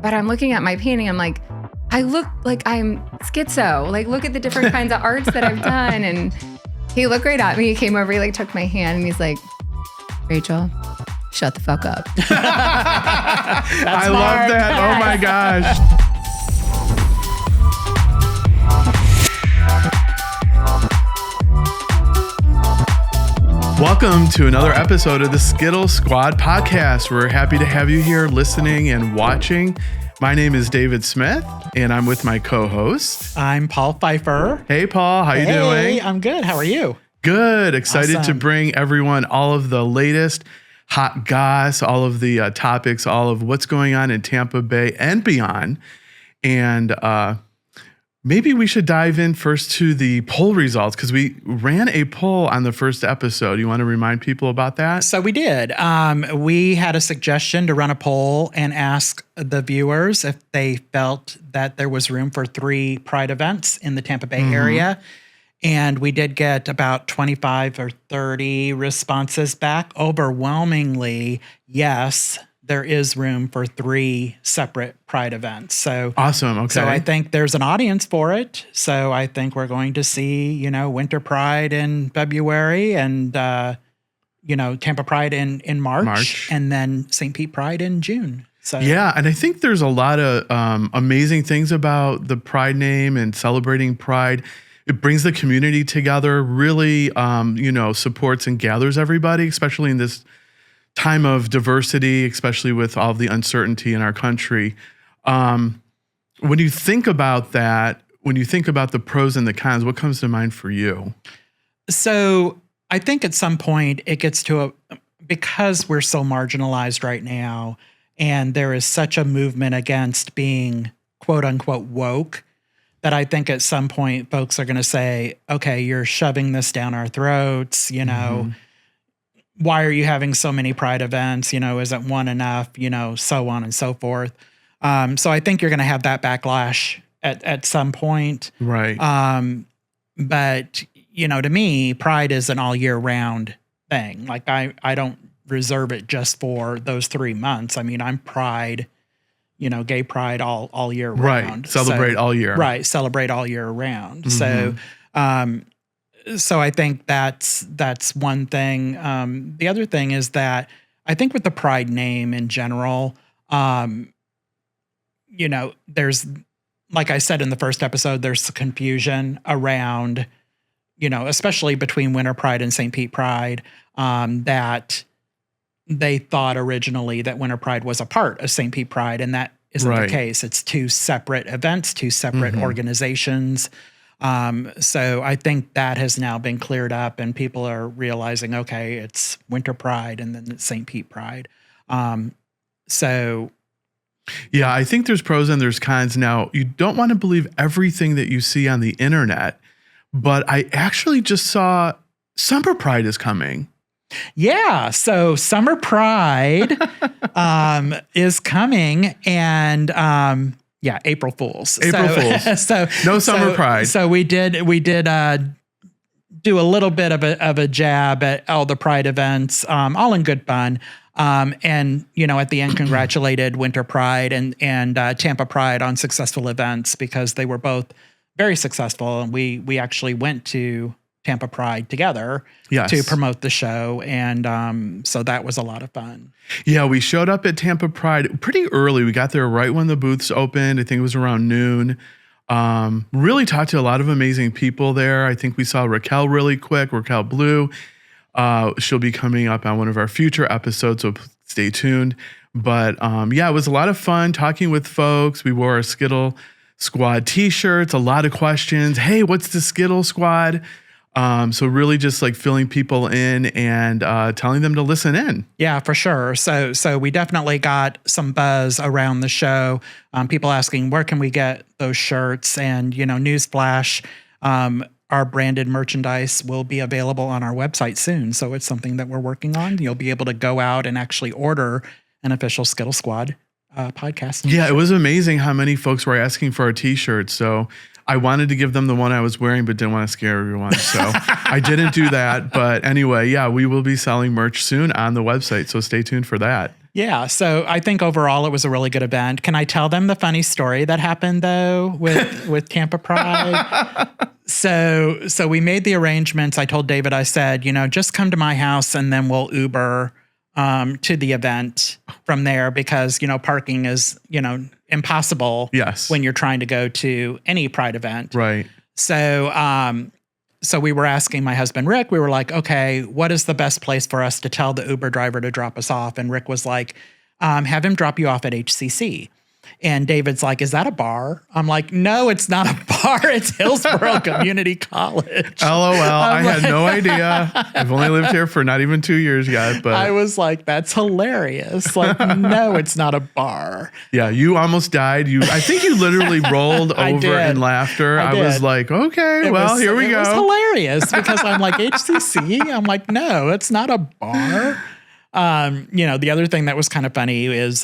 but I'm looking at my painting. I'm like, I look like I'm schizo. Like, look at the different kinds of arts that I've done. And he looked right at me. He came over, he like took my hand and he's like, Rachel, shut the fuck up. I love that. Yes. Oh my gosh. Welcome to another episode of the Skittle Squad podcast. We're happy to have you here listening and watching. My name is David Smith, and I'm with my co-host. I'm Paul Pfeiffer. Hey, Paul. How you doing? Hey, I'm good. How are you? Good. Excited Awesome. to bring everyone all of the latest hot goss, all of the topics, all of what's going on in Tampa Bay and beyond. And maybe we should dive in first to the poll results because we ran a poll on the first episode. You want to remind people about that? So we did. We had a suggestion to run a poll and ask the viewers if they felt that there was room for 3 Pride events in the Tampa Bay area. And we did get about 25 or 30 responses back. Overwhelmingly, yes, there is room for 3 separate Pride events. So awesome. Okay. So I think there's an audience for it. So I think we're going to see, Winter Pride in February and, Tampa Pride in March, and then St. Pete Pride in June. So yeah, and I think there's a lot of amazing things about the Pride name and celebrating Pride. It brings the community together, really, supports and gathers everybody, especially in this time of diversity, especially with all of the uncertainty in our country. When you think about that, when you think about the pros and the cons, what comes to mind for you? So I think at some point it gets to because we're so marginalized right now, and there is such a movement against being quote unquote woke, that I think at some point folks are going to say, okay, you're shoving this down our throats, why are you having so many Pride events? Isn't one enough? So on and so forth. So I think you're going to have that backlash at some point. Right. But, to me, Pride is an all year round thing. Like I don't reserve it just for those 3 months. I mean, I'm Pride, gay Pride all year round. Right. Celebrate all year. Right. Celebrate all year round. So I think that's one thing. The other thing is that I think with the Pride name in general, there's, like I said in the first episode, there's confusion around, especially between Winter Pride and St. Pete Pride, that they thought originally that Winter Pride was a part of St. Pete Pride, and that isn't the case. It's 2 separate events, 2 separate organizations. So I think that has now been cleared up and people are realizing, okay, it's Winter Pride and then it's St. Pete Pride. Yeah, I think there's pros and there's cons. Now, you don't want to believe everything that you see on the internet, but I actually just saw Summer Pride is coming. Yeah, so Summer Pride is coming, and April Fools. So no Summer Pride. So we did do a little bit of a jab at all the Pride events, all in good fun. And at the end, congratulated Winter Pride and Tampa Pride on successful events because they were both very successful, and we actually went to Tampa Pride together to promote the show. And so that was a lot of fun. Yeah, we showed up at Tampa Pride pretty early. We got there right when the booths opened. I think it was around noon. Really talked to a lot of amazing people there. I think we saw Raquel really quick, Raquel Blue. She'll be coming up on one of our future episodes, so stay tuned. But it was a lot of fun talking with folks. We wore our Skittle Squad t-shirts, a lot of questions. Hey, what's the Skittle Squad? So really just like filling people in and telling them to listen in. Yeah, for sure. So we definitely got some buzz around the show. People asking, where can we get those shirts? And, newsflash, our branded merchandise will be available on our website soon. So it's something that we're working on. You'll be able to go out and actually order an official Skittle Squad podcast t-shirt. Yeah, it was amazing how many folks were asking for our t-shirts. So I wanted to give them the one I was wearing, but didn't want to scare everyone. So I didn't do that. But anyway, we will be selling merch soon on the website. So stay tuned for that. Yeah. So I think overall it was a really good event. Can I tell them the funny story that happened though with Tampa Pride? So we made the arrangements. I told David, I said, just come to my house and then we'll Uber to the event from there because, parking is, impossible when you're trying to go to any Pride event. Right. So we were asking my husband, Rick, we were like, okay, what is the best place for us to tell the Uber driver to drop us off? And Rick was like, have him drop you off at HCC. And David's like, is that a bar? I'm like, no, it's not a bar. It's Hillsborough Community College. LOL. I had no idea. I've only lived here for not even 2 years yet. But I was like, that's hilarious. Like, no, it's not a bar. Yeah, you almost died. I think you literally rolled over in laughter. I was like, okay, here we go. It was hilarious because I'm like, HCC? I'm like, no, it's not a bar. The other thing that was kind of funny is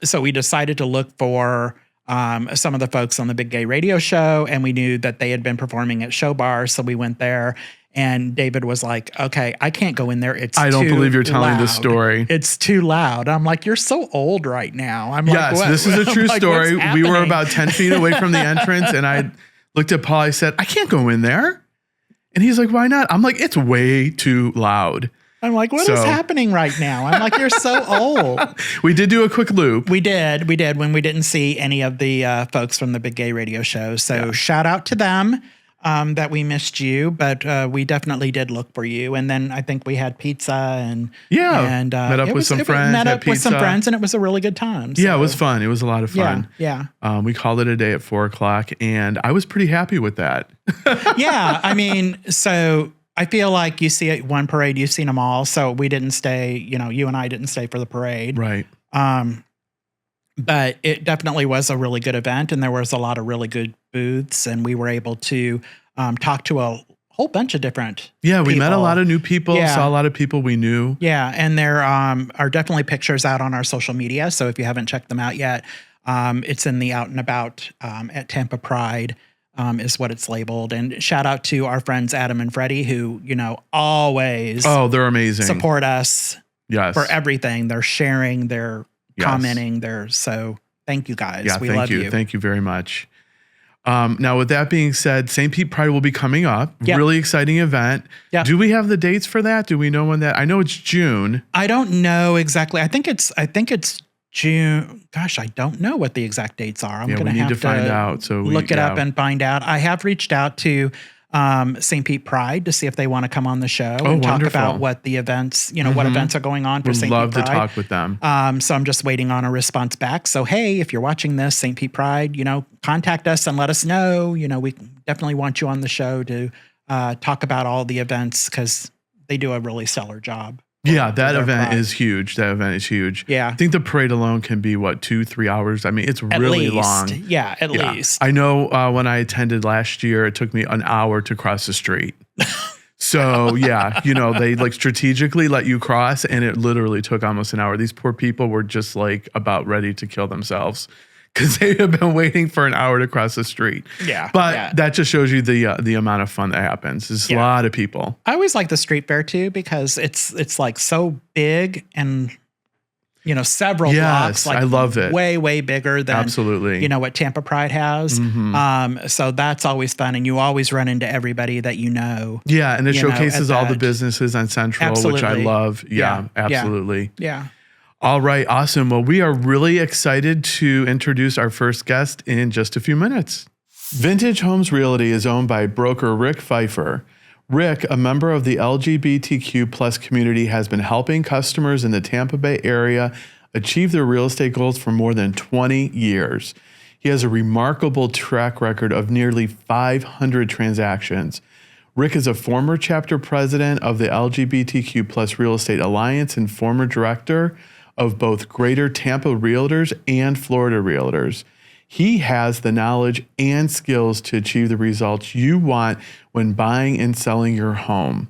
so we decided to look for some of the folks on the Big Gay Radio Show, and we knew that they had been performing at show bars, so we went there. And David was like, okay, I can't go in there. I don't believe you're telling this story. It's too loud. I'm like, you're so old right now. I'm yes, like, this is a true story. We were about 10 feet away from the entrance, and I looked at Paul. I said, I can't go in there. And he's like, why not? I'm like, it's way too loud. I'm like, what is happening right now? I'm like, you're so old. We did do a quick loop. We did when we didn't see any of the folks from the Big Gay Radio Show. So shout out to them that we missed you, but we definitely did look for you. And then I think we had pizza and met up with some friends. Met up with some friends, and it was a really good time. So. Yeah, it was fun. It was a lot of fun. Yeah. We called it a day at 4:00, and I was pretty happy with that. Yeah, I mean, so. I feel like you see one parade, you've seen them all. So we didn't stay, you and I didn't stay for the parade. Right. But it definitely was a really good event, and there was a lot of really good booths, and we were able to talk to a whole bunch of different people. We met a lot of new people, saw a lot of people we knew. Yeah, and there are definitely pictures out on our social media. So if you haven't checked them out yet, it's in the Out and About at Tampa Pride. Is what it's labeled. And shout out to our friends Adam and Freddie who, always they're amazing. Support us for everything. They're sharing, they're commenting, so thank you guys. Yeah, we love you. Thank you very much. Now with that being said, St. Pete Pride will be coming up. Yep. Really exciting event. Yep. Do we have the dates for that? Do we know when that? I know it's June. I don't know exactly. I think it's June. Gosh, I don't know what the exact dates are. I'm going to have to find out. So look it up and find out. I have reached out to St. Pete Pride to see if they want to come on the show and talk about what the events, what events are going on for St. Pete Pride. Would love to talk with them. So I'm just waiting on a response back. So, hey, if you're watching this, St. Pete Pride, contact us and let us know. We definitely want you on the show to talk about all the events because they do a really stellar job. Yeah, that event is huge. Yeah. I think the parade alone can be 2-3 hours. I mean, it's really long. Yeah, at least. I know when I attended last year, it took me an hour to cross the street. So they strategically let you cross, and it literally took almost an hour. These poor people were just about ready to kill themselves because they have been waiting for an hour to cross the street. Yeah. But that just shows you the amount of fun that happens. There's a lot of people. I always like the street fair too because it's so big and several blocks. I love it. Way bigger than absolutely what Tampa Pride has. Mm-hmm. So that's always fun, and you always run into everybody that you know. Yeah, and it showcases all the businesses on Central, which I love. Yeah, absolutely. Yeah. All right, awesome. Well, we are really excited to introduce our first guest in just a few minutes. Vintage Homes Realty is owned by broker Rick Pfeiffer. Rick, a member of the LGBTQ plus community, has been helping customers in the Tampa Bay area achieve their real estate goals for more than 20 years. He has a remarkable track record of nearly 500 transactions. Rick is a former chapter president of the LGBTQ plus Real Estate Alliance and former director of both Greater Tampa Realtors and Florida Realtors. He has the knowledge and skills to achieve the results you want when buying and selling your home.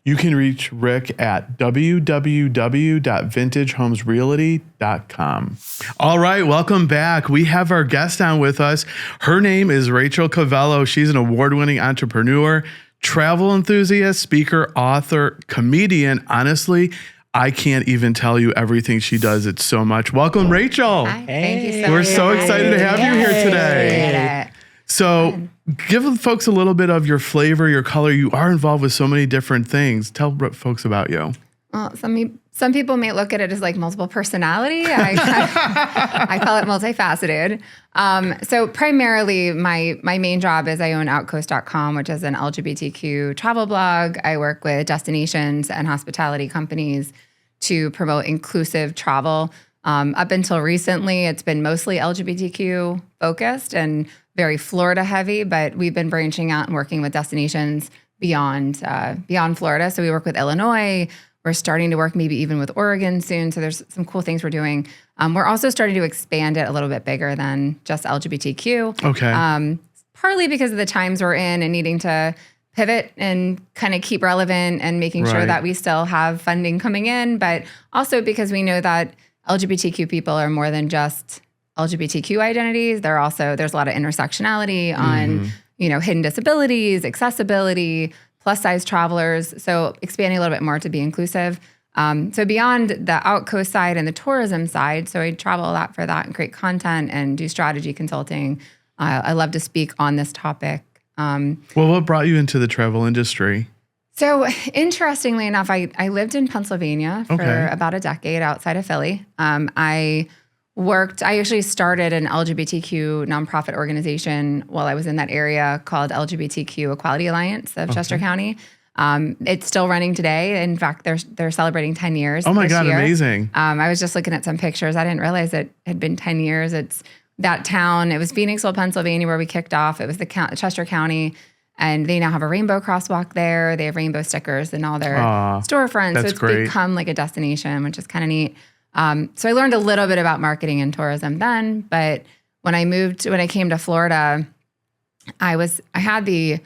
You can reach Rick at www.vintagehomesrealty.com. All right, welcome back. We have our guest on with us. Her name is Rachel Cavello. She's an award-winning entrepreneur, travel enthusiast, speaker, author, comedian. Honestly, I can't even tell you everything she does. It's so much. Welcome, Rachel. Hi, thank you so much. We're so excited to have you here today. So give folks a little bit of your flavor, your color. You are involved with so many different things. Tell folks about you. Well, some people may look at it as like multiple personality. I call it multifaceted. So primarily my main job is I own 𝐿GBTQ.com, which is an LGBTQ travel blog. I work with destinations and hospitality companies to promote inclusive travel. Up until recently, it's been mostly LGBTQ focused and very Florida heavy, but we've been branching out and working with destinations beyond Florida. So we work with Illinois. We're starting to work maybe even with Oregon soon. So there's some cool things we're doing. We're also starting to expand it a little bit bigger than just LGBTQ. Okay. Partly because of the times we're in and needing to pivot and kind of keep relevant and making sure that we still have funding coming in, but also because we know that LGBTQ people are more than just LGBTQ identities. There's a lot of intersectionality on, hidden disabilities, accessibility, plus size travelers. So expanding a little bit more to be inclusive. So beyond the 𝐻𝐻𝐸 side and the tourism side, so I travel a lot for that and create content and do strategy consulting. I love to speak on this topic. Well, what brought you into the travel industry? So interestingly enough, I lived in Pennsylvania for about a decade outside of Philly. I actually started an LGBTQ nonprofit organization while I was in that area called �LGBT Equality Alliance of Chester County. It's still running today. In fact, they're celebrating 10 years. Oh my God, year. amazing. I was just looking at some pictures. I didn't realize it had been 10 years. It's that town. It was Phoenixville, Pennsylvania, where we kicked off. It was Chester County. And they now have a rainbow crosswalk there. They have rainbow stickers in all their storefronts. So it's become like a destination, which is kind of neat. So I learned a little bit about marketing and tourism then. But when I came to Florida, I had the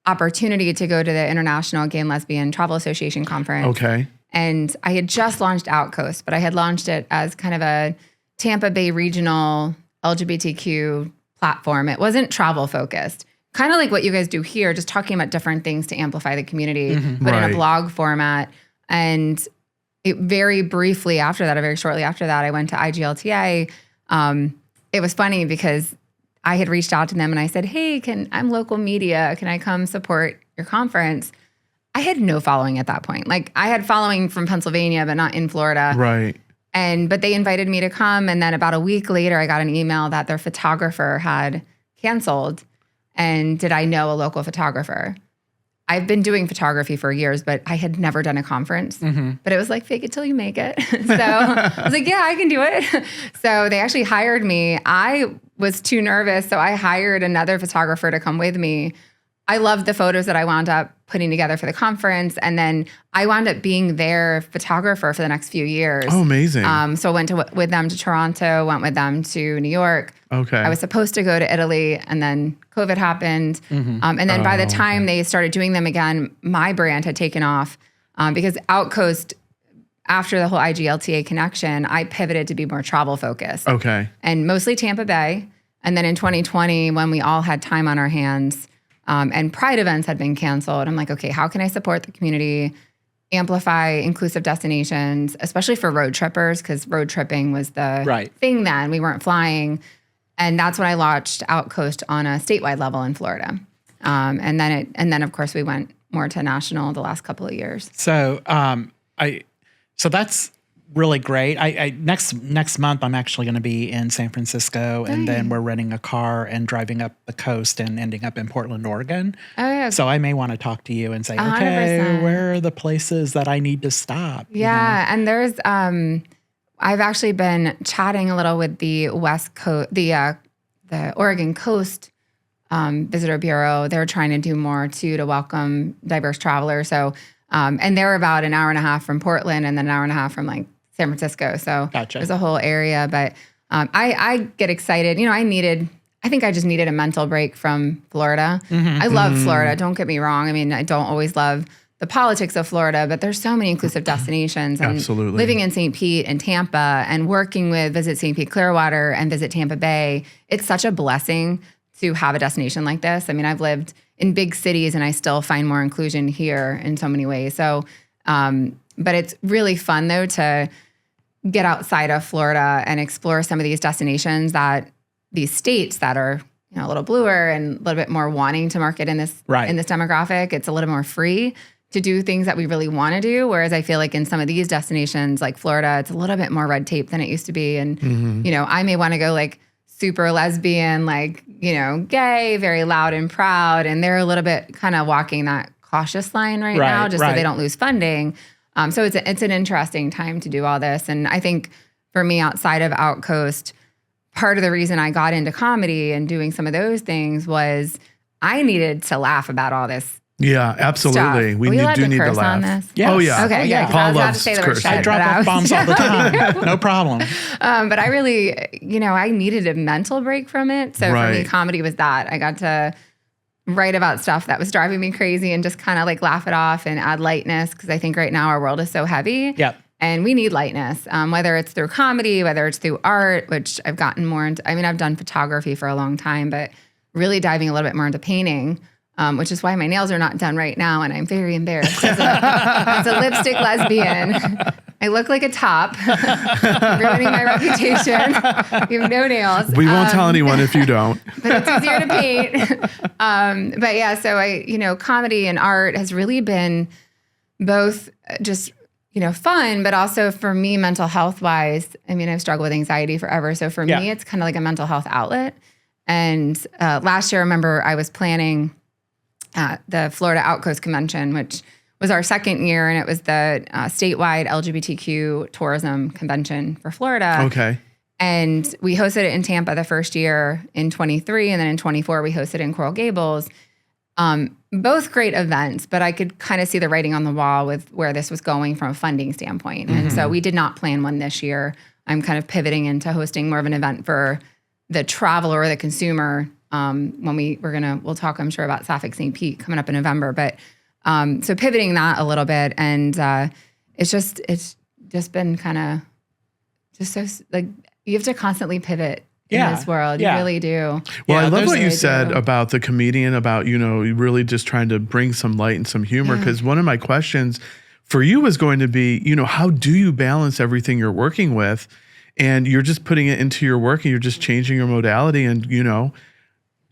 opportunity to go to the International Gay and Lesbian Travel Association conference. Okay. And I had just launched 𝐻𝐻𝐸, but I had launched it as kind of a Tampa Bay regional LGBTQ platform. It wasn't travel focused. Kind of like what you guys do here, just talking about different things to amplify the community, but in a blog format. And it very shortly after that, I went to IGLTA. It was funny because I had reached out to them and I said, hey, I'm local media. Can I come support your conference? I had no following at that point. Like I had following from Pennsylvania, but not in Florida. Right. But they invited me to come. And then about a week later, I got an email that their photographer had canceled. And did I know a local photographer? I've been doing photography for years, but I had never done a conference. But it was like, fake it till you make it. So I was like, yeah, I can do it. So they actually hired me. I was too nervous, so I hired another photographer to come with me. I loved the photos that I wound up putting together for the conference. And then I wound up being their photographer for the next few years. Oh, amazing. So I went with them to Toronto, went with them to New York. Okay. I was supposed to go to Italy, and then COVID happened. And then by the time they started doing them again, my brand had taken off because Outcoast, after the whole IGLTA connection, I pivoted to be more travel focused. Okay. And mostly Tampa Bay. And then in 2020, when we all had time on our hands, and Pride events had been canceled, I'm like, okay, how can I support the community, amplify inclusive destinations, especially for road trippers, because road tripping was the thing then. We weren't flying. And that's when I launched 𝐻𝐻𝐸 on a statewide level in Florida. And then of course we went more to national the last couple of years. So so that's really great. Next month I'm actually going to be in San Francisco, and then we're renting a car and driving up the coast and ending up in Portland, Oregon. Oh yeah. So I may want to talk to you and say, 100%. Okay, where are the places that I need to stop? Yeah, and there's I've actually been chatting a little with the West Coast, the Oregon Coast Visitor Bureau. They're trying to do more too to welcome diverse travelers. So and they're about an hour and a half from Portland, and then an hour and a half from like San Francisco. So there's a whole area. But I get excited. I think I just needed a mental break from Florida. I love Florida. Don't get me wrong. I mean, I don't always love the politics of Florida, but there's so many inclusive destinations. And Absolutely. Living in St. Pete and Tampa and working with Visit St. Pete Clearwater and Visit Tampa Bay, it's such a blessing to have a destination like this. I mean, I've lived in big cities and I still find more inclusion here in so many ways. So But it's really fun though to get outside of Florida and explore some of these destinations these states that are, you know, a little bluer and a little bit more wanting to market in this demographic. It's a little more free to do things that we really want to do. Whereas I feel like in some of these destinations like Florida, it's a little bit more red tape than it used to be. And, you know, I may want to go like super lesbian, like, you know, gay, very loud and proud. And they're a little bit kind of walking that cautious line right now, just so they don't lose funding. So it's an interesting time to do all this. And I think for me, outside of Outcoast, part of the reason I got into comedy and doing some of those things was I needed to laugh about all this. Yeah, absolutely. We do need to laugh. On this? Yes. Oh yeah. Okay. Yeah. Paul I was about loves to say the word cursing. I drop F-bombs all the time. No problem. But I really, you know, I needed a mental break from it. So for me, comedy was that. I got to write about stuff that was driving me crazy and just kind of like laugh it off and add lightness, because I think right now our world is so heavy. Yep. And we need lightness, whether it's through comedy, whether it's through art, which I've gotten more into. I mean, I've done photography for a long time, but really diving a little bit more into painting, which is why my nails are not done right now. And I'm very embarrassed as a lipstick lesbian. I look like a top, ruining my reputation. You have no nails. We won't tell anyone if you don't. But it's easier to paint. But yeah, so comedy and art has really been both just, you know, fun, but also for me, mental health wise, I mean, I've struggled with anxiety forever. So for me, it's kind of like a mental health outlet. And last year, I remember I was planning the Florida Outcoast Convention, which was our second year, and it was the statewide LGBTQ tourism convention for Florida. Okay. And we hosted it in Tampa the first year in 23, and then in 24, we hosted in Coral Gables. Both great events, but I could kind of see the writing on the wall with where this was going from a funding standpoint. And so we did not plan one this year. I'm kind of pivoting into hosting more of an event for the traveler or the consumer when we'll talk, I'm sure, about Sapphic St coming up in November. But so pivoting that a little bit, and it's just been kind of just so like you have to constantly pivot in this world. You really do. Well, I love what you said about the comedian, about, you know, really just trying to bring some light and some humor. Because one of my questions for you was going to be, you know, how do you balance everything you're working with? And you're just putting it into your work and you're just changing your modality and, you know,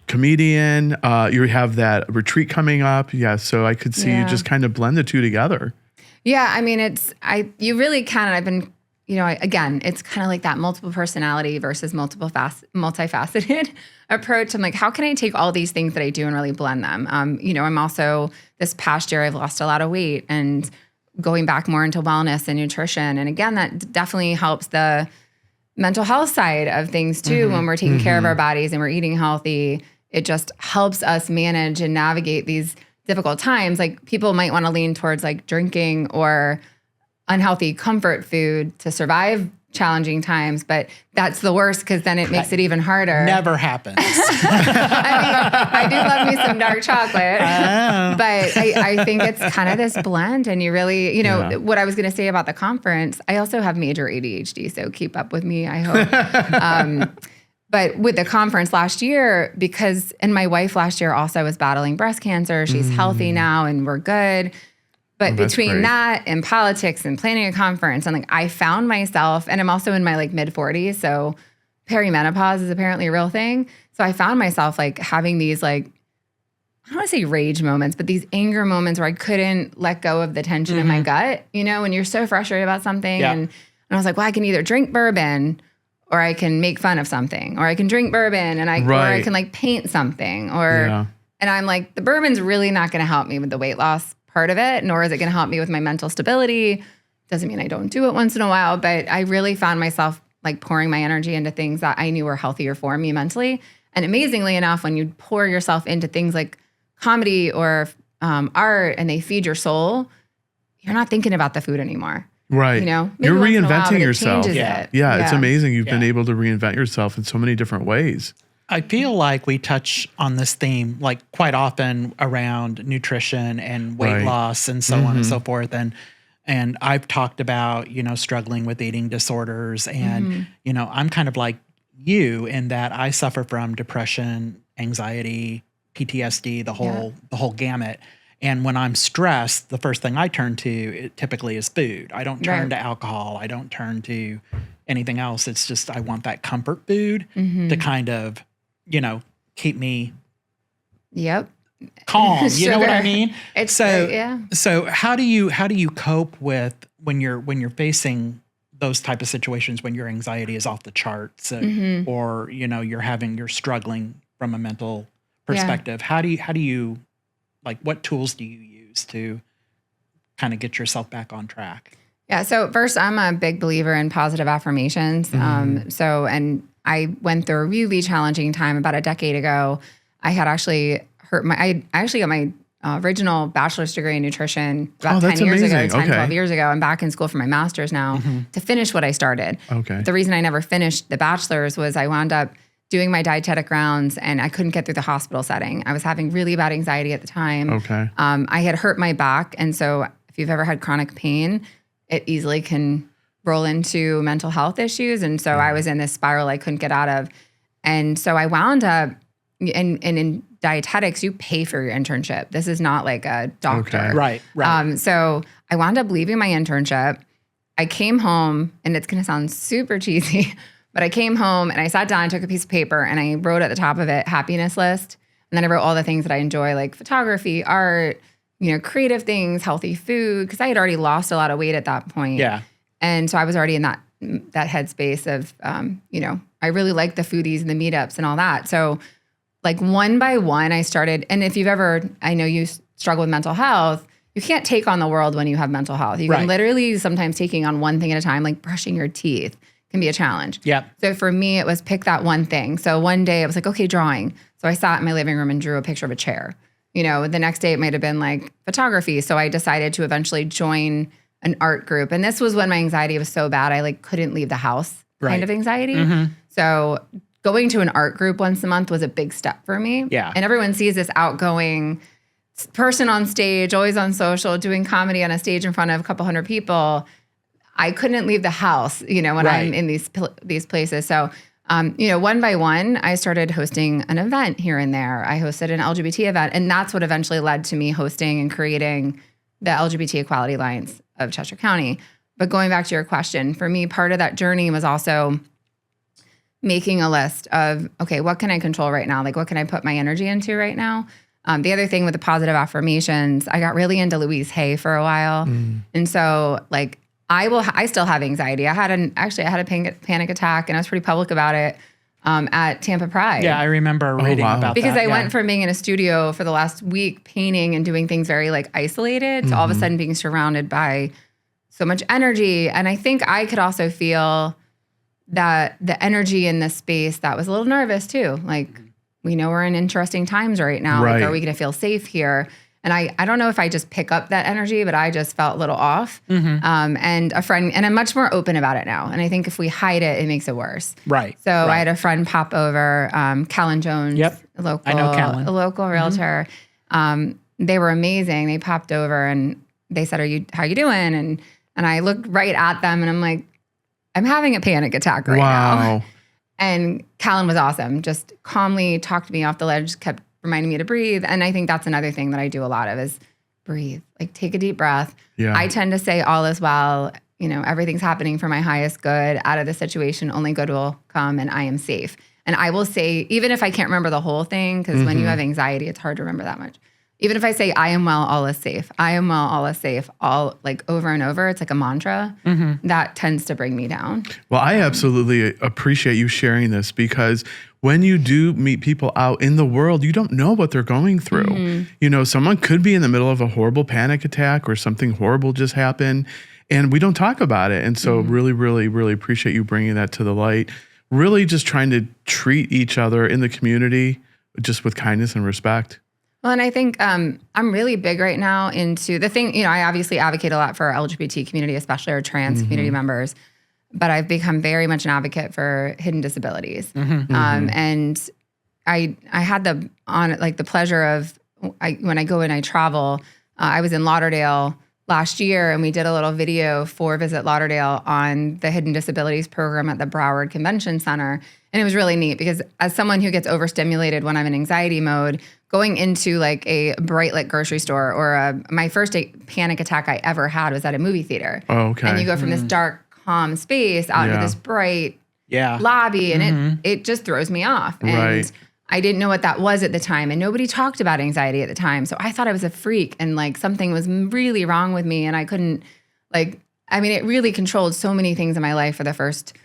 comedian, you have that retreat coming up. Yeah. So I could see you just kind of blend the two together. Yeah. I mean, you really can. I've been, you know, again, it's kind of like that multiple personality versus multifaceted approach. I'm like, how can I take all these things that I do and really blend them? You know, I'm also, this past year, I've lost a lot of weight and going back more into wellness and nutrition. And again, that definitely helps the mental health side of things too. When we're taking care of our bodies and we're eating healthy, it just helps us manage and navigate these difficult times. Like people might want to lean towards like drinking or unhealthy comfort food to survive challenging times, but that's the worst because then it makes it even harder. Never happens. I mean, I do love me some dark chocolate, but I think it's kind of this blend. And you really, you know, what I was going to say about the conference, I also have major ADHD, so keep up with me, I hope. But with the conference last year, and my wife last year also was battling breast cancer. She's healthy now and we're good. But between that and politics and planning a conference, and like I found myself, and I'm also in my like mid 40s, so perimenopause is apparently a real thing. So I found myself like having these like, I don't want to say rage moments, but these anger moments where I couldn't let go of the tension in my gut, you know, when you're so frustrated about something. And I was like, well, I can either drink bourbon or I can make fun of something, or I can drink bourbon and or I can like paint something, and I'm like, the bourbon's really not going to help me with the weight loss part of it, nor is it going to help me with my mental stability. Doesn't mean I don't do it once in a while, but I really found myself like pouring my energy into things that I knew were healthier for me mentally. And amazingly enough, when you pour yourself into things like comedy or art and they feed your soul, you're not thinking about the food anymore. Right. You know, you're reinventing yourself. Yeah, it's amazing. You've been able to reinvent yourself in so many different ways. I feel like we touch on this theme like quite often around nutrition and weight loss and so on and so forth. And I've talked about, you know, struggling with eating disorders and, you know, I'm kind of like you in that I suffer from depression, anxiety, PTSD, the whole gamut. And when I'm stressed, the first thing I turn to it typically is food. I don't turn to alcohol. I don't turn to anything else. It's just I want that comfort food to kind of, keep me calm. You know what I mean? It's So how do you cope with when you're facing those type of situations when your anxiety is off the charts or you're struggling from a mental perspective? How do you like, what tools do you use to kind of get yourself back on track? Yeah. So first, I'm a big believer in positive affirmations. And I went through a really challenging time about a decade ago. I had actually I actually got my original bachelor's degree in nutrition about 10 years ago, 12 years ago. I'm back in school for my master's now to finish what I started. Okay. The reason I never finished the bachelor's was I wound up doing my dietetic rounds and I couldn't get through the hospital setting. I was having really bad anxiety at the time. Okay. I had hurt my back. And so if you've ever had chronic pain, it easily can roll into mental health issues. And so I was in this spiral I couldn't get out of. And so I wound up, and in dietetics, you pay for your internship. This is not like a doctor. Okay. Right. So I wound up leaving my internship. I came home, and it's going to sound super cheesy, but I came home and I sat down, I took a piece of paper and I wrote at the top of it, happiness list. And then I wrote all the things that I enjoy, like photography, art, creative things, healthy food, because I had already lost a lot of weight at that point. Yeah. And so I was already in that headspace of, I really like the foodies and the meetups and all that. So like one by one, I started, and if you've ever, I know you struggle with mental health, you can't take on the world when you have mental health. You can literally sometimes taking on one thing at a time, like brushing your teeth can be a challenge. Yeah. So for me, it was pick that one thing. So one day I was like, okay, drawing. So I sat in my living room and drew a picture of a chair. The next day it might've been like photography. So I decided to eventually join an art group. And this was when my anxiety was so bad, I like couldn't leave the house kind of anxiety. So going to an art group once a month was a big step for me. Yeah. And everyone sees this outgoing person on stage, always on social, doing comedy on a stage in front of a couple hundred people. I couldn't leave the house, when I'm in these places. So, one by one, I started hosting an event here and there. I hosted an LGBT event, and that's what eventually led to me hosting and creating the LGBT Equality Alliance of Chester County. But going back to your question, for me, part of that journey was also making a list of, okay, what can I control right now? Like, what can I put my energy into right now? The other thing with the positive affirmations, I got really into Louise Hay for a while. And so like, I still have anxiety. I had a panic attack, and I was pretty public about it at Tampa Pride. Yeah, I remember reading about that. Because I went from being in a studio for the last week painting and doing things very like isolated to all of a sudden being surrounded by so much energy. And I think I could also feel that the energy in this space that was a little nervous too. Like, we know we're in interesting times right now. Like, are we going to feel safe here? And I don't know if I just pick up that energy, but I just felt a little off. And a friend, and I'm much more open about it now. And I think if we hide it, it makes it worse. Right. So I had a friend pop over, 𝐭𝐿 Jones, Yep. a local, I know 𝐭𝐿. a local realtor. They were amazing. They popped over and they said, how you doing? And I looked right at them and I'm like, I'm having a panic attack right now. And 𝐭𝐿 was awesome. Just calmly talked me off the ledge, kept reminding me to breathe. And I think that's another thing that I do a lot of is breathe. Like, take a deep breath. Yeah. I tend to say all is well. Everything's happening for my highest good. Out of the situation, only good will come, and I am safe. And I will say, even if I can't remember the whole thing, because when you have anxiety, it's hard to remember that much. Even if I say, I am well, all is safe. I am well, all is safe. All like over and over, it's like a mantra that tends to bring me down. Well, I absolutely appreciate you sharing this, because when you do meet people out in the world, you don't know what they're going through. Someone could be in the middle of a horrible panic attack or something horrible just happened, and we don't talk about it. And so really, really, really appreciate you bringing that to the light. Really just trying to treat each other in the community just with kindness and respect. Well, and I think I'm really big right now into the thing, I obviously advocate a lot for our LGBT community, especially our trans community members, but I've become very much an advocate for hidden disabilities. And I had the pleasure of, when I go and I travel, I was in Lauderdale last year, and we did a little video for Visit Lauderdale on the Hidden Disabilities program at the Broward Convention Center. And it was really neat because as someone who gets overstimulated when I'm in anxiety mode, going into like a bright lit grocery store or my first panic attack I ever had was at a movie theater. Oh, okay. And you go from this dark, calm space out into this bright lobby, and it just throws me off. And I didn't know what that was at the time, and nobody talked about anxiety at the time. So I thought I was a freak and like something was really wrong with me, and I couldn't it really controlled so many things in my life for the first,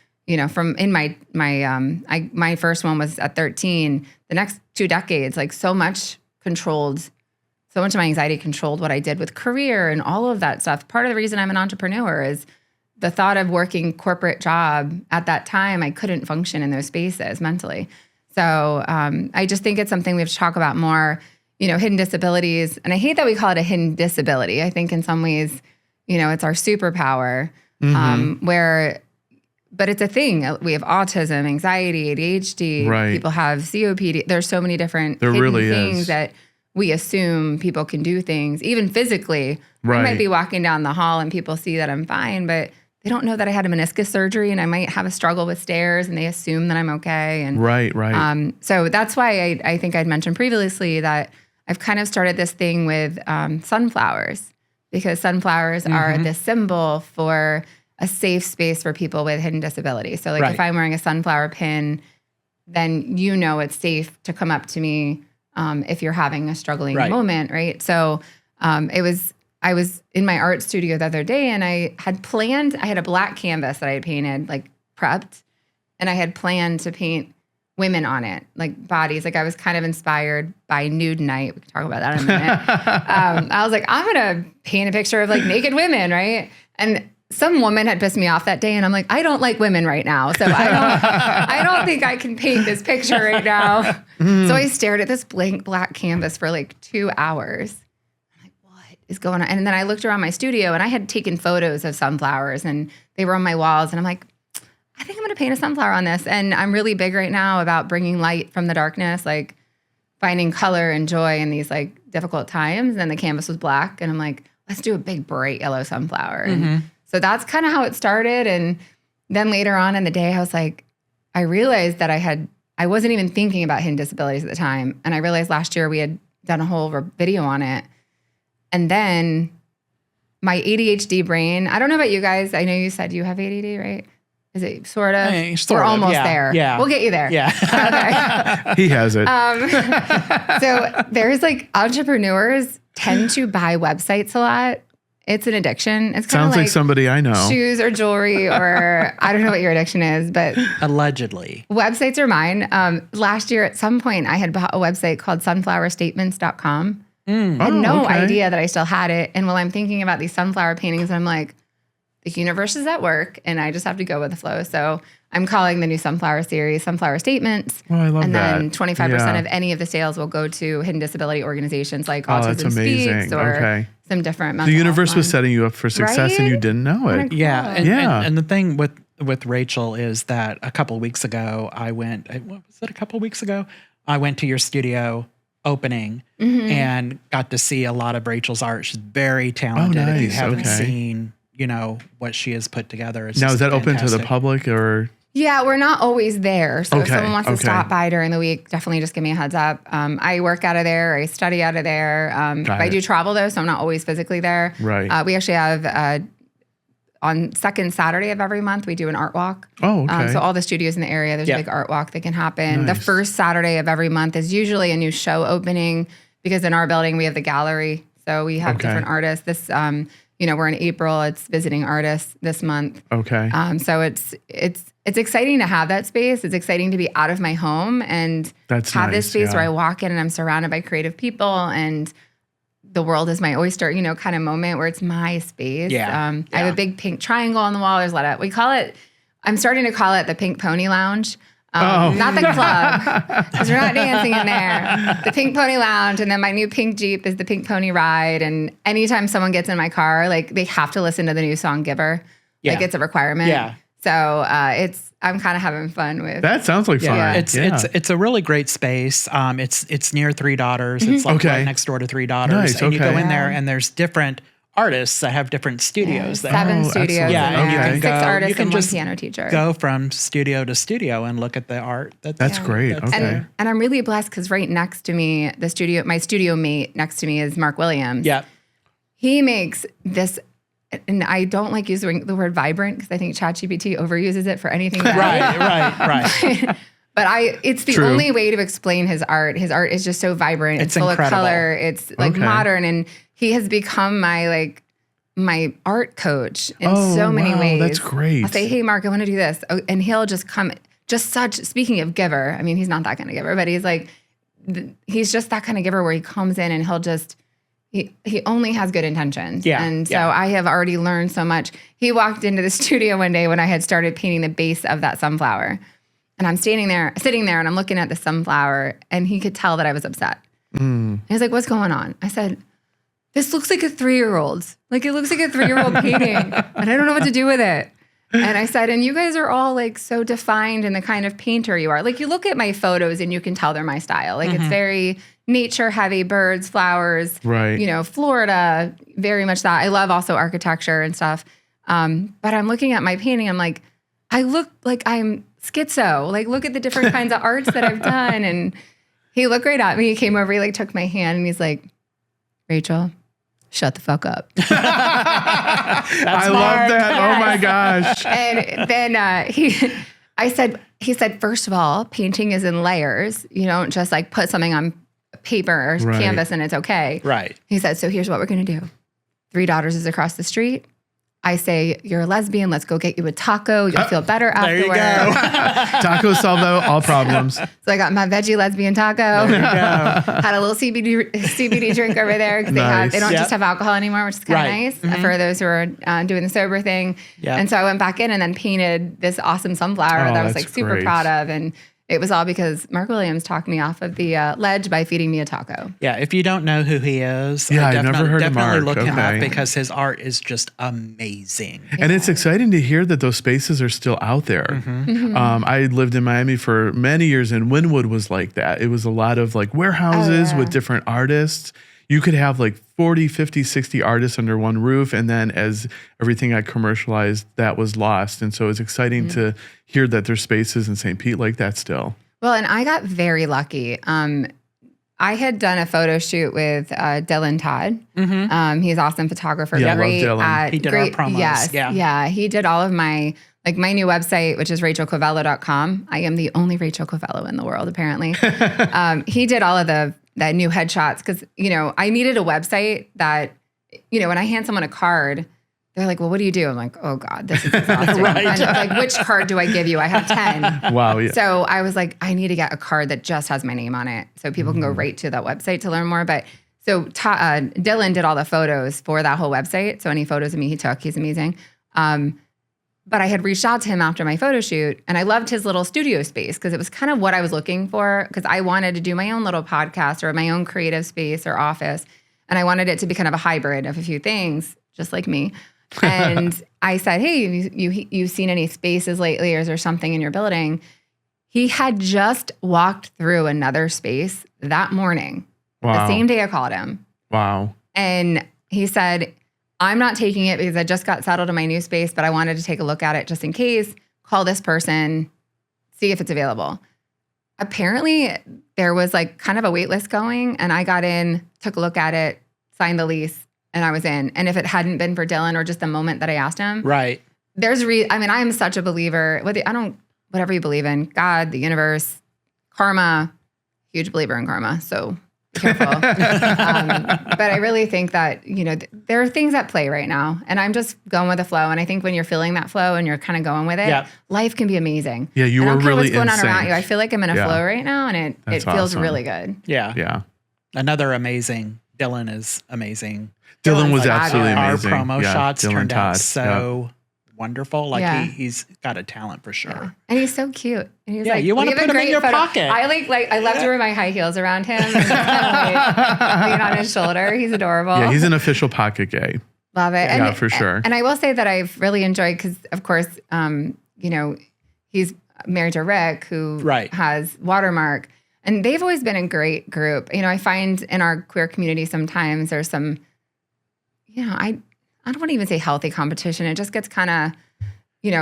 from in my first one was at 13. The next 2 decades, like so much of my anxiety controlled what I did with career and all of that stuff. Part of the reason I'm an entrepreneur is the thought of working corporate job at that time, I couldn't function in those spaces mentally. So I just think it's something we have to talk about more, hidden disabilities. And I hate that we call it a hidden disability. I think in some ways, it's our superpower but it's a thing. We have autism, anxiety, ADHD. People have COPD. There's so many different things that we assume people can do things, even physically. I might be walking down the hall and people see that I'm fine, but they don't know that I had a meniscus surgery and I might have a struggle with stairs, and they assume that I'm okay. And so that's why I think I'd mentioned previously that I've kind of started this thing with sunflowers, because sunflowers are the symbol for a safe space for people with hidden disabilities. So if I'm wearing a sunflower pin, then it's safe to come up to me if you're having a struggling moment, right? So I was in my art studio the other day, and I had a black canvas that I had painted, like prepped, and I had planned to paint women on it, like bodies. Like I was kind of inspired by Nude Night. We can talk about that in a minute. I was like, I'm going to paint a picture of like naked women, right? And some woman had pissed me off that day, and I'm like, I don't like women right now, so I don't think I can paint this picture right now. So I stared at this blank black canvas for like 2 hours. Is going on. And then I looked around my studio, and I had taken photos of sunflowers, and they were on my walls. And I'm like, I think I'm going to paint a sunflower on this. And I'm really big right now about bringing light from the darkness, like finding color and joy in these like difficult times. And the canvas was black, and I'm like, let's do a big bright yellow sunflower. And so that's kind of how it started. And then later on in the day, I was like, I realized that I wasn't even thinking about hidden disabilities at the time. And I realized last year we had done a whole video on it. And then my ADHD brain, I don't know about you guys. I know you said you have ADD, right? Is it sort of? We're almost there. Yeah. We'll get you there. Yeah. Okay. He has it. So there's like entrepreneurs tend to buy websites a lot. It's an addiction. It's kind of like somebody I know. Shoes or jewelry, or I don't know what your addiction is, but allegedly. Websites are mine. Last year at some point I had bought a website called sunflowerstatements.com. I had no idea that I still had it. And while I'm thinking about these sunflower paintings, I'm like, the universe is at work and I just have to go with the flow. So I'm calling the new sunflower series Sunflower Statements. Oh, I love and that. And then 25% of any of the sales will go to hidden disability organizations like Autism Speaks or some different mental The universe health was setting you up for success and you didn't know it. Yeah. And the thing with Rachel is that a couple of weeks ago, I went to your studio opening and got to see a lot of Rachel's art. She's very talented. If you haven't seen, what she has put together. It's now, is that fantastic. open to the public or? Yeah, we're not always there. So if someone wants to stop by during the week, definitely just give me a heads up. I work out of there. I study out of there. I do travel though, so I'm not always physically there. Right. We actually have on second Saturday of every month, we do an art walk. Oh, okay. So all the studios in the area, there's a big art walk that can happen. Nice. The first Saturday of every month is usually a new show opening because in our building we have the gallery. So we have different artists. This, we're in April. It's visiting artists this month. Okay. So it's exciting to have that space. It's exciting to be out of my home and have this space where I walk in and I'm surrounded by creative people and the world is my oyster, kind of moment where it's my space. I have a big pink triangle on the wall. There's a lot of, I'm starting to call it the Pink Pony Lounge. Not the club, because we're not dancing in there. The Pink Pony Lounge, and then my new pink Jeep is the Pink Pony Ride. And anytime someone gets in my car, they have to listen to the new song "Giver." It's a requirement. Yeah. So I'm kind of having fun with. That sounds like fun. Yeah. It's a really great space. It's near Three Daughters. It's right next door to Three Daughters. Nice, and you go in there, and there's different artists that have different studios there. 7 Oh, studios. excellent. Yeah, and you Okay. can 6 go. artists You can and 1 just piano teacher. go from studio to studio and look at the art. That's great. that's Okay. there. And I'm really blessed because right next to me, my studio mate next to me is Mark Williams. Yeah. He makes this, and I don't like using the word vibrant because I think ChatGPT overuses it for anything. Right. But it's the True. only way to explain his art. His art is just so vibrant. It's full incredible. of color. It's like Okay. modern, and he has become my art coach in so many wow, ways. that's great. I'll say, hey, Mark, I want to do this. Oh, and he'll just come, speaking of giver, I mean, he's not that kind of giver, but he's like, he's just that kind of giver where he comes in and he'll just, he only has good intentions. Yeah, And so yeah. I have already learned so much. He walked into the studio one day when I had started painting the base of that sunflower. And I'm sitting there and I'm looking at the sunflower, and he could tell that I was upset. And he's like, what's going on? I said, this looks like a 3-year-old. Like, it looks like a 3-year-old painting, and I don't know what to do with it. And I said, and you guys are all like so defined in the kind of painter you are. Like, you look at my photos and you can tell they're my style. Like, it's very nature heavy, birds, flowers, Right. Florida, very much that. I love also architecture and stuff. But I'm looking at my painting, I'm like, I look like I'm schizo. Like, look at the different kinds of arts that I've done. And he looked right at me. He came over, he took my hand, and he's like, Rachel, shut the fuck up. I love that. Yes. Oh my gosh. And then he said, first of all, painting is in layers. You don't just like put something on paper or Right. canvas and it's okay. Right. He said, so here's what we're going to do. 3 daughters is across the street. I say, you're a lesbian. Let's go get you a taco. You'll feel better There you afterward. go. Tacos solve all problems. So I got my veggie lesbian taco. There you go. Had a little CBD drink over there because Nice. they don't Yep. just have alcohol anymore, which is kind of Right. nice for those who are doing the sober thing. Yep. And so I went back in and then painted this awesome sunflower Oh, that I was that's like super great. proud of. And it was all because Mark Williams talked me off of the ledge by feeding me a taco. Yeah, if you don't know who he is, Yeah, I've never heard of definitely Mark. look him up Okay. because his art is just amazing. And it's exciting to hear that those spaces are still out there. Mm-hmm. I lived in Miami for many years, and Wynwood was like that. It was a lot of like warehouses Oh, yeah. with different artists. You could have like 40, 50, 60 artists under one roof. And then as everything got commercialized, that was lost. And so it's exciting Mm-hmm. to hear that there's spaces in St. Pete like that still. Well, and I got very lucky. I had done a photo shoot with Dylan Todd. He's an awesome photographer. Yeah, I love great Dylan. at He did our promos. Yes, Yeah. He did all of my new website, which is rachelcavello.com. I am the only Rachel Cavello in the world, apparently. He did all of that new headshots because I needed a website that when I hand someone a card. They're like, well, what do you do? I'm like, oh God, this is exhausting. Right. And I'm like, which card do I give you? I have 10. Wow. Yeah. So I was like, I need to get a card that just has my name on it so people can go right to that website to learn more. But so Dylan did all the photos for that whole website. So any photos of me he took, he's amazing. But I had reached out to him after my photo shoot, and I loved his little studio space because it was kind of what I was looking for because I wanted to do my own little podcast or my own creative space or office. And I wanted it to be kind of a hybrid of a few things, just like me. And I said, hey, you've seen any spaces lately, or is there something in your building? He had just walked through another space that morning, Wow. the same day I called him. Wow. And he said, I'm not taking it because I just got settled in my new space, but I wanted to take a look at it just in case. Call this person, see if it's available. Apparently, there was like kind of a wait list going, and I got in, took a look at it, signed the lease, and I was in. And if it hadn't been for Dylan or just the moment that I asked him, Right. I am such a believer. Whatever you believe in, God, the universe, karma, huge believer in karma. So be careful. But I really think that, there are things at play right now, and I'm just going with the flow. And I think when you're feeling that flow and you're kind of going with it, Yeah. life can be amazing. Yeah, you I were don't care really what's going in on around sync. you. I feel like I'm in a Yeah. flow right now, and it That's feels awesome. really good. Yeah. Yeah. Another amazing. Dylan is amazing. Dylan was like absolutely our amazing. Our promo Yeah, shots Dylan turned out Todd. so wonderful. Like Yeah. he's got a talent for sure. Yeah. And he's so cute. And he's Yeah, like, you wanna we have a put him in great your photo. pocket. I love to wear my high heels around him and just kind of lean on his shoulder. He's adorable. Yeah, he's an official pocket gay. Love it. Yeah, for sure. And I will say that I've really enjoyed because, of course, he's married to Rick, who Right. has Watermark. And they've always been a great group. I find in our queer community sometimes there's some, I don't want to even say healthy competition. It just gets kind of,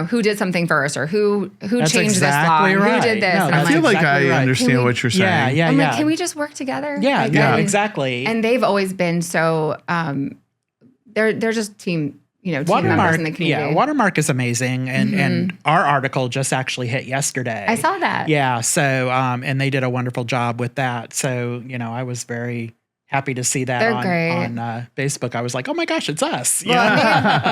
who did something first or who That's changed exactly this law, right. who did this. No, And I I'm feel like, like I understand what you're saying. Yeah, I'm like, can we just work together? Yeah, Like, yeah, and- exactly. And they've always been so, they're just team members in the community. Yeah, Watermark is amazing. And our article just actually hit yesterday. I saw that. Yeah. So, and they did a wonderful job with that. So, I was very happy to see that They're great. on Facebook. I was like, oh my gosh, it's us. Well,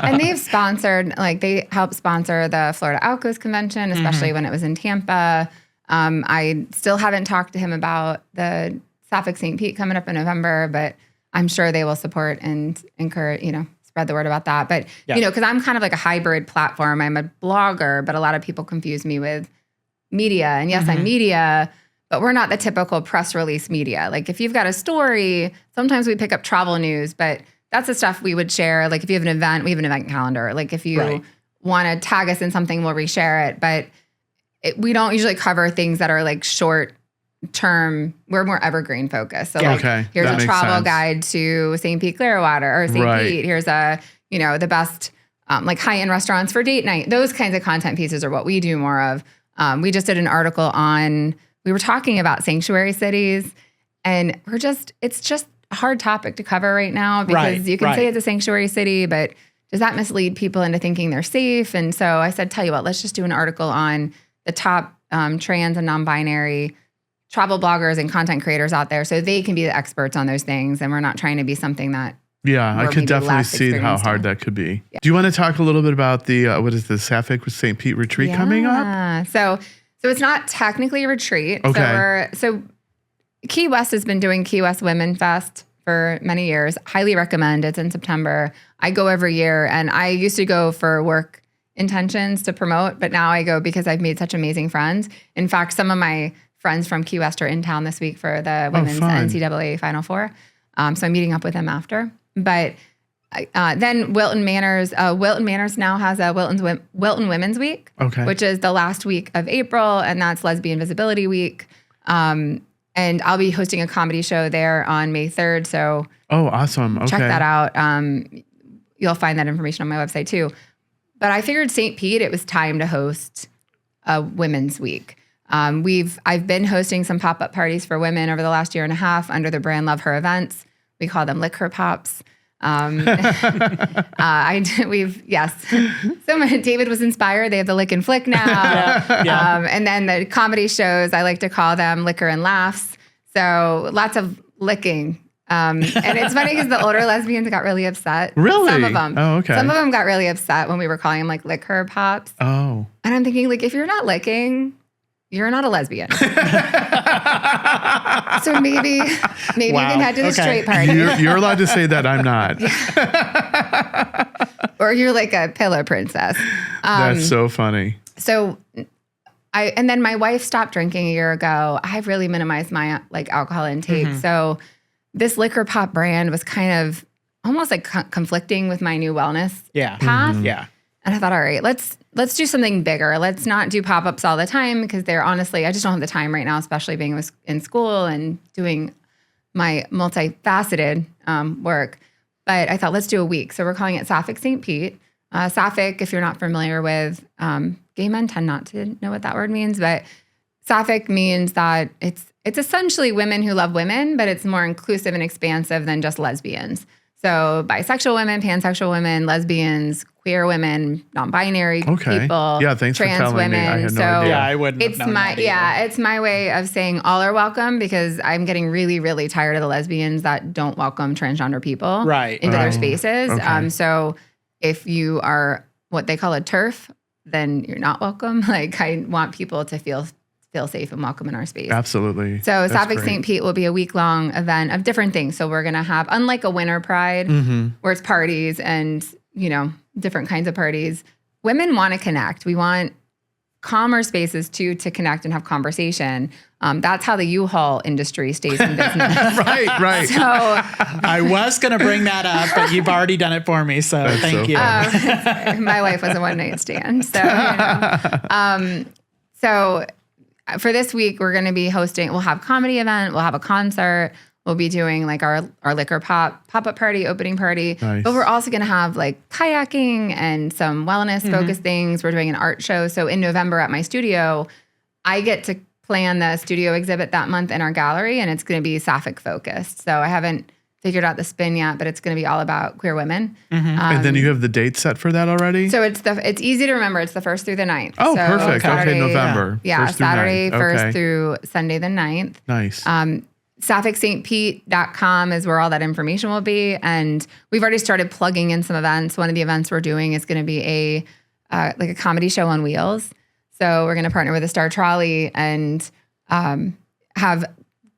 and they've sponsored, they helped sponsor the Florida Outcoast Convention, especially when it was in Tampa. I still haven't talked to him about the Sapphic St. Pete coming up in November, but I'm sure they will support and encourage, spread the word about that. But, because I'm kind of like a hybrid platform. I'm a blogger, but a lot of people confuse me with media. And yes, I'm media, but we're not the typical press release media. Like if you've got a story, sometimes we pick up travel news, but that's the stuff we would share. Like if you have an event, we have an event calendar. Like if you want to tag us in something, we'll reshare it. But we don't usually cover things that are like short term. We're more evergreen focused. So here's a travel guide to St. Pete Clearwater or St. Pete. Here's the best high-end restaurants for date night. Those kinds of content pieces are what we do more of. We just did an article we were talking about sanctuary cities, and it's just a hard topic to cover right now because you can say it's a sanctuary city, but does that mislead people into thinking they're safe? And so I said, tell you what, let's just do an article on the top trans and non-binary travel bloggers and content creators out there so they can be the experts on those things. And we're not trying to be something that I could definitely see how hard that could be. Yeah. Do you want to talk a little bit about the Sapphic St. Pete retreat coming up? So it's not technically a retreat. Okay. So Key West has been doing Key West Women Fest for many years. Highly recommend. It's in September. I go every year, and I used to go for work intentions to promote, but now I go because I've made such amazing friends. In fact, some of my friends from Key West are in town this week for the women's NCAA Final Four. So I'm meeting up with them after. But then Wilton Manors now has a Wilton Women's Week, which is the last week of April, and that's Lesbian Visibility Week. And I'll be hosting a comedy show there on May 3rd. So awesome. Okay. Check that out. You'll find that information on my website too. But I figured St. Pete, it was time to host a Women's Week. I've been hosting some pop-up parties for women over the last year and a half under the brand Love Her Events. We call them Lick Her Pops. So David was inspired. They have the Lick and Flick now. And then the comedy shows, I like to call them Liquor and Laughs. So lots of licking. And it's funny because the older lesbians got really upset. Really? Some of them. Oh, okay. Some of them got really upset when we were calling them like Lick Her Pops. Oh. And I'm thinking, like, if you're not licking, you're not a lesbian. So maybe you can head to the straight party. You're allowed to say that. I'm not. Or you're like a pillow princess. That's so funny. So and then my wife stopped drinking a year ago. I've really minimized my alcohol intake. So this Liquor Pop brand was kind of almost like conflicting with my new wellness path. Yeah. And I thought, all right, let's do something bigger. Let's not do pop-ups all the time because they're honestly, I just don't have the time right now, especially being in school and doing my multifaceted work. But I thought, let's do a week. So we're calling it Sapphic St. Pete. Sapphic, if you're not familiar with, gay men tend not to know what that word means, but Sapphic means that it's essentially women who love women, but it's more inclusive and expansive than just lesbians. So bisexual women, pansexual women, lesbians, queer women, non-binary people, thanks trans for telling women. me. I had no idea. I wouldn't have known that either. It's my way of saying all are welcome because I'm getting really, really tired of the lesbians that don't welcome transgender people into their spaces. Okay. So if you are what they call a TERF, then you're not welcome. Like I want people to feel safe and welcome in our space. Absolutely. So Sapphic St. Pete will be a week-long event of different things. So we're going to have, unlike a winter pride, where it's parties and, different kinds of parties, women want to connect. We want calmer spaces too to connect and have conversation. That's how the U-Haul industry stays in business. Right. So I was going to bring that up, but you've already done it for me. So That's thank so you. My wife was a one-night stand. So, for this week, we're going to be hosting, we'll have a comedy event, we'll have a concert, we'll be doing like our liquor pop-up party, opening party. Nice. But we're also going to have like kayaking and some wellness focused things. We're doing an art show. So in November at my studio, I get to plan the studio exhibit that month in our gallery, and it's going to be Sapphic focused. So I haven't figured out the spin yet, but it's going to be all about queer women. And then you have the date set for that already? So it's easy to remember. It's the 1st through the 9th. Oh, so perfect. Saturday, Okay, November. Yeah, 1st through Saturday 9th. 1st Okay. through Sunday the 9th. Nice. SapphicsSt.com is where all that information will be. And we've already started plugging in some events. One of the events we're doing is going to be a comedy show on wheels. So we're going to partner with a Star Trolley and have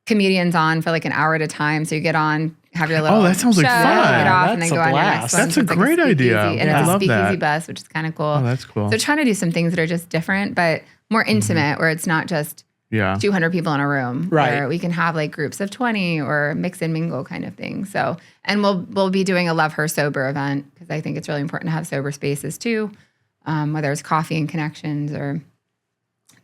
comedians on for like an hour at a time. So you get on, have your little that sounds like show, fun. get off, and That's then a go on your blast. next one. That's So a it's like great idea. speakeasy, and I it's a love speakeasy that. bus, which is kind of cool. Oh, that's cool. So trying to do some things that are just different, but more intimate, where it's not just Yeah. 200 people in a room. Right. Where we can have like groups of 20 or mix and mingle kind of thing. So, and we'll be doing a Love Her Sober event, because I think it's really important to have sober spaces too, whether it's coffee and connections or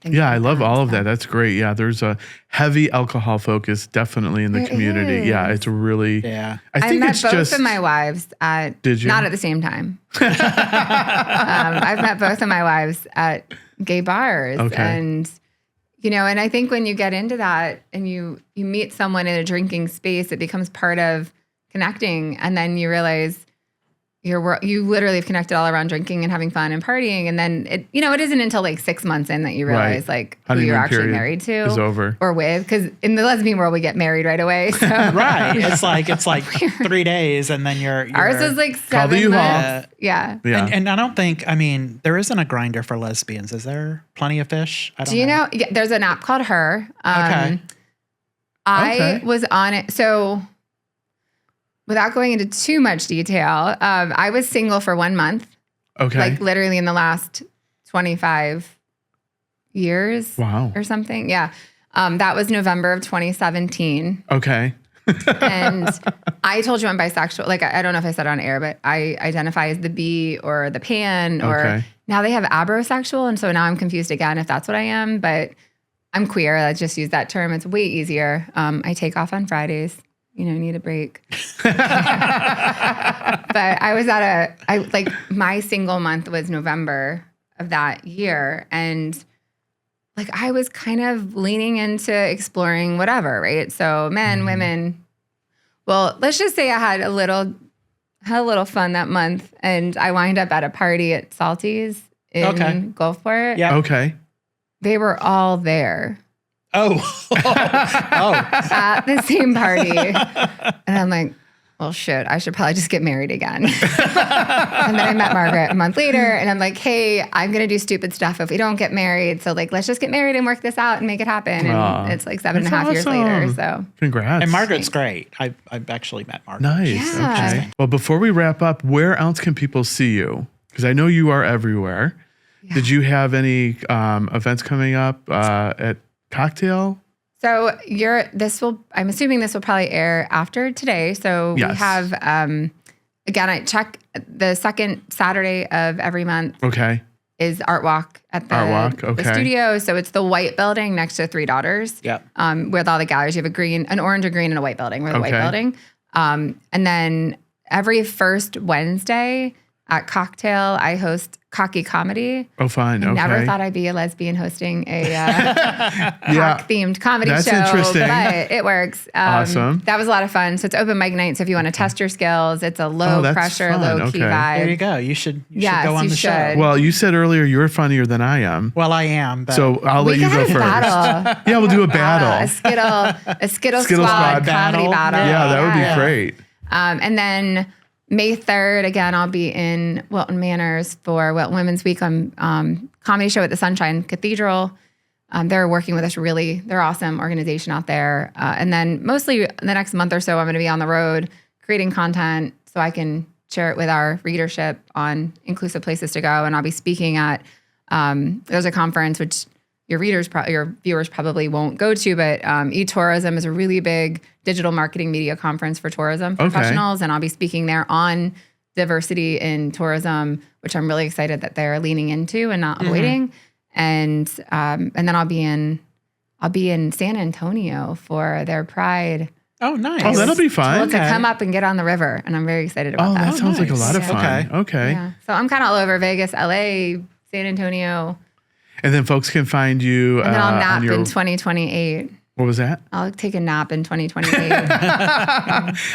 things Yeah, like I love that. all of So- that. That's great. Yeah, there's a heavy alcohol focus definitely in the There community. Yeah, is. it's really. Yeah. I I think met it's both just. of my wives at, Did you? not at the same time. I've met both of my wives at gay bars. Okay. And, and I think when you get into that and you meet someone in a drinking space, it becomes part of connecting. And then you realize you literally have connected all around drinking and having fun and partying. And then it isn't until like 6 months in that you realize like who Honeymoon you're actually period married to is over. or with. Because in the lesbian world, we get married right away. So Right. It's like 3 days and then you're ours is like Call the 7 U-Haul. months. Yeah. Yeah. And I don't think, there isn't a grinder for lesbians. Is there? Plenty of fish? I don't Do you know? Yeah, there's an app called Her. Okay. I Okay. was on it. So without going into too much detail, I was single for 1 month, Okay. like literally in the last 25 years Wow. or something. Yeah. That was November of 2017. Okay. And I told you I'm bisexual. Like, I don't know if I said it on air, but I identify as the B or the pan, or Okay. now they have abrosexual. And so now I'm confused again if that's what I am, but I'm queer. Let's just use that term. It's way easier. I take off on Fridays, need a break. But I was my single month was November of that year. And like, I was kind of leaning into exploring whatever, right? So men, women. Well, let's just say I had a little fun that month, and I wind up at a party at Salty's in Gulfport. Yeah. Okay. They were all there Oh. at the same party. And I'm like, well, shit, I should probably just get married again. And then I met Margaret a month later, and I'm like, hey, I'm going to do stupid stuff if we don't get married. So like, let's just get married and work this out and make it happen. Aw. And it's like 7.5 That's years later. awesome. So Congrats. And Margaret's great. I've actually met Margaret. Nice. Yeah. Okay. Well, before we wrap up, where else can people see you? Because I know you are everywhere. Yeah. Did you have any events coming up at Cocktail? So I'm assuming this will probably air after today. So Yes. we have, again, I check the second Saturday of every month Okay. is Art Walk at the, Art Walk, the okay. studio. So it's the white building next to Three Daughters. Yep. With all the galleries. You have an orange, a green, and a white building. We're the white Okay. building. And then every first Wednesday at Cocktail, I host Cocky Comedy. Oh, fine. I Okay. never thought I'd be a lesbian hosting a cock-themed comedy That's show, interesting. but it works. Awesome. That was a lot of fun. So it's open mic night. So if you want to test your skills, it's a low that's pressure, fun. low key Okay. vibe. There you go. You should Yes, go on you the show. should. Well, you said earlier you're funnier than I am. Well, I am. But So I'll We let you could go have a first. battle. Yeah, we'll do a A battle. Skittle Skittle Squad Squad comedy battle. Yeah, that would be Yeah. great. And then May 3rd, again, I'll be in Wilton Manors for Wilton Women's Week on comedy show at the Sunshine Cathedral. They're working with us they're awesome organization out there. And then mostly the next month or so, I'm going to be on the road creating content so I can share it with our readership on inclusive places to go. And I'll be speaking at, there's a conference which your viewers probably won't go to, but eTourism is a really big digital marketing media conference for tourism professionals. And I'll be speaking there on diversity in tourism, which I'm really excited that they're leaning into and not avoiding. And then I'll be in San Antonio for their Pride Oh, nice. Oh, that'll be fun. Well, to Okay. come up and get on the river, and I'm very excited about Oh, that. that sounds like a nice. lot of Yeah. fun. Okay. Okay. Yeah. So I'm kind of all over Vegas, LA, San Antonio, And then folks can find you and then I'll on nap your, in 2028. what was that? I'll take a nap in 2028.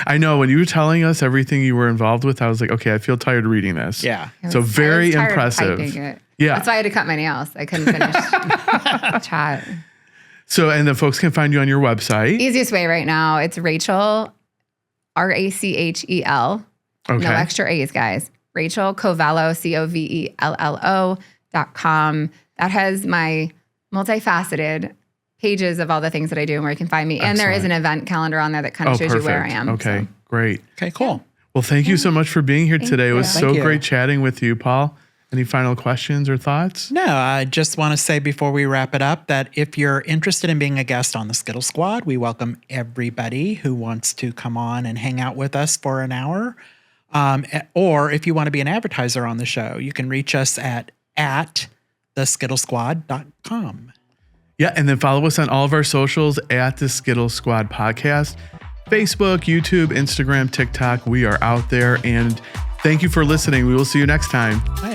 I know when you were telling us everything you were involved with, I was like, okay, I feel tired reading this. Yeah. So very I was tired of impressive. typing it. Yeah. That's why I had to cut my nails. I couldn't finish chat. So, and then folks can find you on your website. Easiest way right now, it's Rachel, RACHEL. Okay. No extra A's, guys. Rachel Covello, COVELLO.com. That has my multifaceted pages of all the things that I do and where you can find me. And there is an event calendar on there that kind of shows you where I am. Okay, great. Okay, cool. Well, thank you so much for being here today. It was you. so Thank you. great chatting with you, Paul. Any final questions or thoughts? No, I just want to say before we wrap it up that if you're interested in being a guest on the Skittle Squad, we welcome everybody who wants to come on and hang out with us for an hour. Or if you want to be an advertiser on the show, you can reach us at theskittlesquad.com. Yeah, and then follow us on all of our socials at the Skittle Squad Podcast. Facebook, YouTube, Instagram, TikTok. We are out there. And thank you for listening. We will see you next time. Bye.